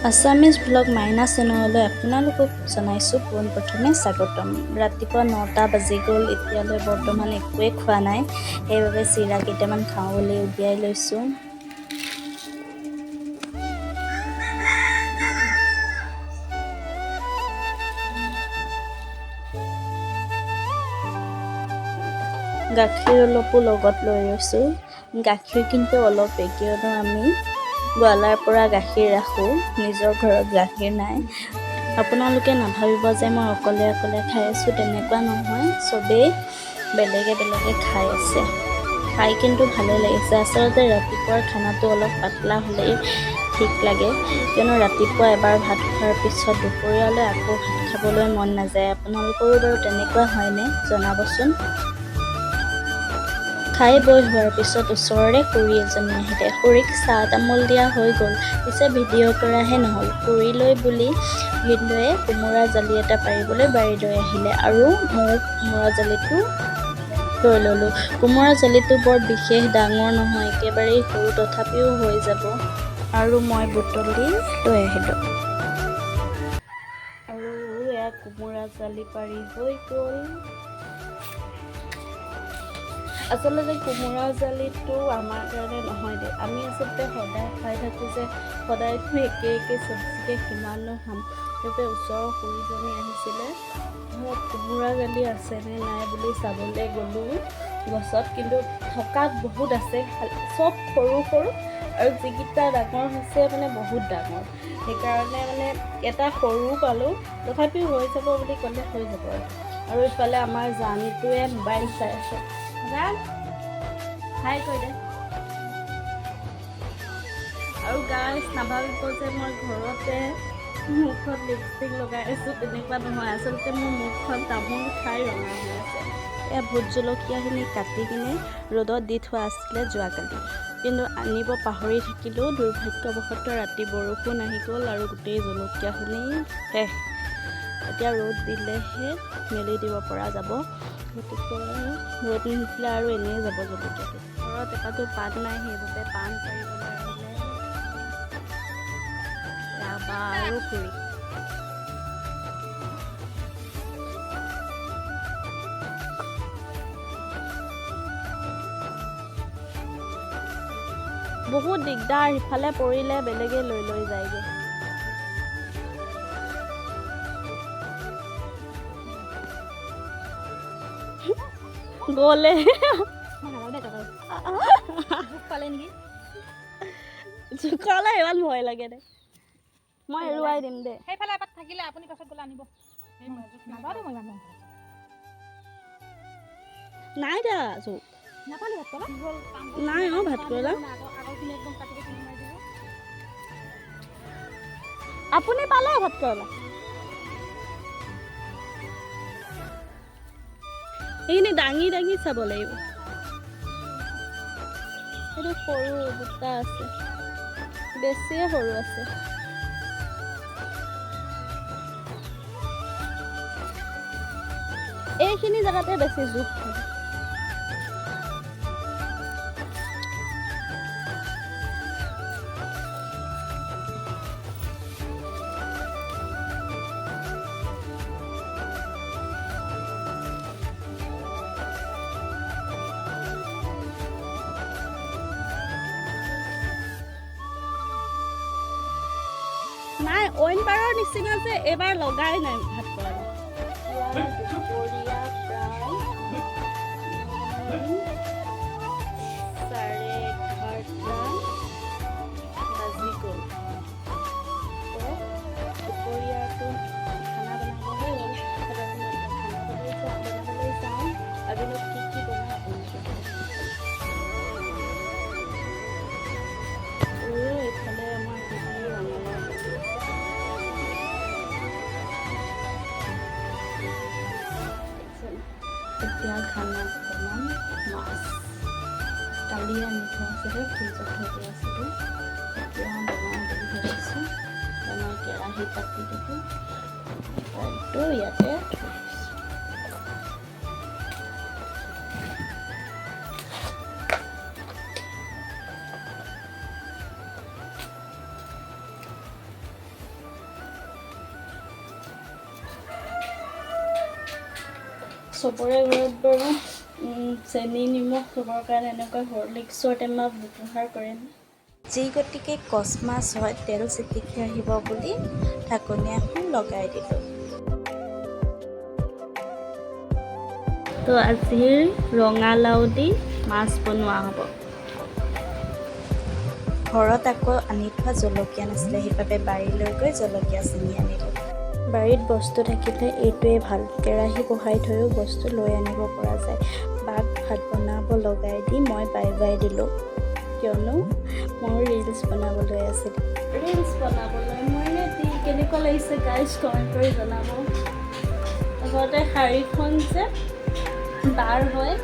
Assamese blog মাইনা চেনেললৈ আপোনালোকক জনাইছোঁ পোনপ্ৰথমে স্বাগতম। ৰাতিপুৱা 9টা বাজি গ'ল, এতিয়ালৈ বৰ্তমান একোৱেই খোৱা নাই, সেইবাবে চিৰা কেইটামান খাওঁ বুলি উলিয়াই লৈছোঁ। গাখীৰ অলপো লগত লৈ লৈছোঁ। গাখীৰ কিন্তু অলপেই, কিয়নো আমি গোৱালাৰ পৰা গাখীৰ ৰাখোঁ, নিজৰ ঘৰত গাখীৰ নাই। আপোনালোকে নাভাবিব যে মই অকলে খাই আছোঁ, তেনেকুৱা নহয়, চবেই বেলেগে খাই আছে। খাই কিন্তু ভালেই লাগিছে। আচলতে ৰাতিপুৱাৰ খানাটো অলপ পাতলা হ'লেই ঠিক লাগে, কিয়নো ৰাতিপুৱা এবাৰ ভাত খোৱাৰ পিছত দুপৰীয়ালৈ আকৌ ভাত খাবলৈ মন নাযায়। আপোনালোকৰো বাৰু তেনেকুৱা হয়নে জনাবচোন। খাই বৈ হোৱাৰ পিছত ওচৰৰে খুৰী এজনী আহিলে। খুৰীক চাহ তামোল দিয়া হৈ গ'ল, পিছে ভিডিঅ' কৰাহে নহ'ল। খুৰীলৈ বুলি ভিনদেউৱে কোমোৰা জালি এটা পাৰিবলৈ বাৰীলৈ আহিলে আৰু ময়ো কোমোৰা জালিটো লৈ ল'লোঁ। কোমোৰা জালিটো বৰ বিশেষ ডাঙৰ নহয়, একেবাৰেই সৰু, তথাপিও হৈ যাব। আৰু মই বুটলি লৈ আহিলোঁ। আৰু এয়া কোমোৰা জালি পাৰি হৈ গ'ল। আচলতে কোমোৰা জালিটো আমাৰ কাৰণে নহয় দেই, আমি আচলতে সদায় খাই থাকোঁ যে, সদায়তো একে চব্জিকে কিমাননো খাম। সেইবাবে ওচৰৰ খুৰীজনী আহিছিলে, কোমোৰা জালি আছেনে নাই বুলি চাবলৈ গ'লোঁ গছত, কিন্তু থকাত বহুত আছে, চব সৰু আৰু যিকেইটা ডাঙৰ হৈছে মানে বহুত ডাঙৰ, সেইকাৰণে মানে এটা সৰু পালোঁ, তথাপিও হৈ যাব বুলি ক'লে হৈ যাব। আৰু ইফালে আমাৰ জানটোৱে মোবাইল চাই আছে। হাই কৈ দে। আৰু গাইজ নাভাবিব যে মই ঘৰতে মুখত লিপষ্টিক লগাই আছোঁ, তেনেকুৱা নহয়। আচলতে মোৰ মুখখন তামোল খাই ৰঙা হৈ আছে। এয়া ভোট জলকীয়াখিনি কাটি কিনে ৰ'দত দি থোৱা আছিলে যোৱাকালি, কিন্তু আনিব পাহৰি থাকিলোঁ। দুৰ্ভাগ্যবশতঃ ৰাতি বৰষুণ আহি গ'ল আৰু গোটেই জলকীয়াখিনি শেষ। এতিয়া ৰ'দ দিলেহে মেলি দিব পৰা যাব, গতিকে ৰ'দ নিদিলে আৰু এনেই যাব জলকীয়াটো। ঘৰত এটাতো পাণ নাই, সেইবাবে পাণ পাৰিবলৈ আহিলে ৰাবা আৰু খুৰী। বহুত দিগদাৰ, সিফালে পৰিলে বেলেগে লৈ যায়গৈ। গ'লে জোকালে ইমান ভয় লাগে দে, মই এৰুৱাই দিম দে। সেইফালে এপাত থাকিলে আপুনি পাছত গ'লে আনিব। নাই দা জোক নাই ভাত কেৰেলা। আপুনি পালে ভাত কেৰেলা? এইখিনি দাঙি চাব লাগিব। সেইটো সৰু দুটা আছে, বেছিয়ে সৰু আছে। এইখিনি জেগাতে বেছি জোক থাকে। নাই অইন বাৰৰ নিচিনা যে এইবাৰ লগাই নাই ভাত কেৰেলা। দুপৰীয়া প্ৰায় 11:30 বাজি গ'ল। দুপৰীয়াটো খানা বনাব হৈ গ'ল, সেইকাৰণে মই খানা বনাবলৈ যাওঁ। আজিনো কি বনাওঁ আপোনালোকে এইফালে আমাৰ ৰঙালাও ভাজি আছে। এতিয়া খানা বনাম মাছ। কালি আনি থোৱা আছিলে, ফ্ৰিজত থৈ দিয়া আছিলোঁ, এতিয়া বনাওঁ বুলি ভাবিছোঁ। মই কেৰাহী পাতি দিলোঁ, এইটো ইয়াতে চবৰে ঘৰত বাৰু চেনি নিমখ চবৰ কাৰণে এনেকুৱা হৰলিক্সৰ টেমা ব্যৱহাৰ কৰে। যি গতিকে কচ মাছ হয় তেল চিটিকি আহিব বুলি ঢাকনি এখন লগাই দিলোঁ। তো আজিৰ ৰঙালাও দি মাছ বনোৱা হ'ব। ঘৰত আকৌ আনি থোৱা জলকীয়া নাছিলে, সেইবাবে বাৰীলৈ গৈ জলকীয়া ছিঙি আনিলোঁ। বাৰীত বস্তু থাকিলে এইটোৱে ভাল, কেৰাহী বহাই থৈও বস্তু লৈ আনিব পৰা যায়। বাক ভাত বনাব লগাই দি মই বাই বাই দিলোঁ, কিয়নো মোৰ ৰিলছ বনাবলৈ আছিল। ৰিলছ বনাবলৈ মই ৰেডি। কেনেকুৱা লাগিছে গাইজ কমেণ্ট কৰি জনাব। লগতে শাড়ীখন যে বাৰ হয়,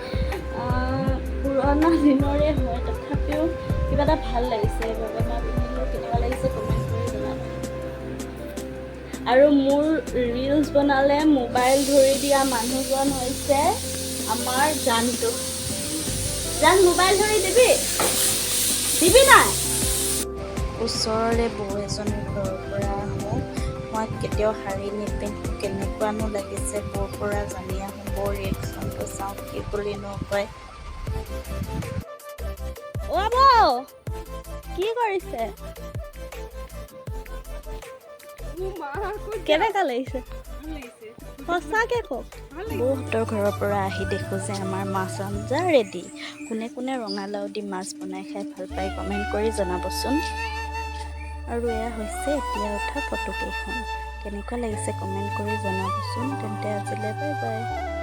পুৰণা দিনৰে হয়, তথাপিও কিবা এটা ভাল লাগিছে, সেইবাবে মই পিন্ধিলোঁ। কেনেকুৱা লাগিছে কমেণ্ট কৰি জনাব। আৰু মোৰ ৰিলছ বনালে মোবাইল ধৰি দিয়া মানুহজন হৈছে আমাৰ জানটো। জান মোবাইল ধৰি দিবি নাই? ওচৰৰে বৌ এজনীৰ ঘৰৰ পৰা আহোঁ, মই কেতিয়াও শাড়ী নিপিন্ধোঁ। কেনেকুৱানো লাগিছে বৌৰ পৰা জানি আহোঁ, বৌৰ ৰিয়েকশ্যনটো চাওঁ কি বুলিনো কয়। অ' বৌ কি কৰিছে? কেনেকুৱা লাগিছে? সঁচাকৈ কওক। বৌহঁতৰ ঘৰৰ পৰা আহি দেখোঁ যে আমাৰ মাছ আঞ্জা ৰেডি। কোনে কোনে ৰঙালাও দি মাছ বনাই খাই ভাল পায় কমেণ্ট কৰি জনাবচোন। আৰু এয়া হৈছে এতিয়া উঠা ফটোকেইখন। কেনেকুৱা লাগিছে কমেণ্ট কৰি জনাবচোন। তেন্তে আজিলৈ বাই বাই।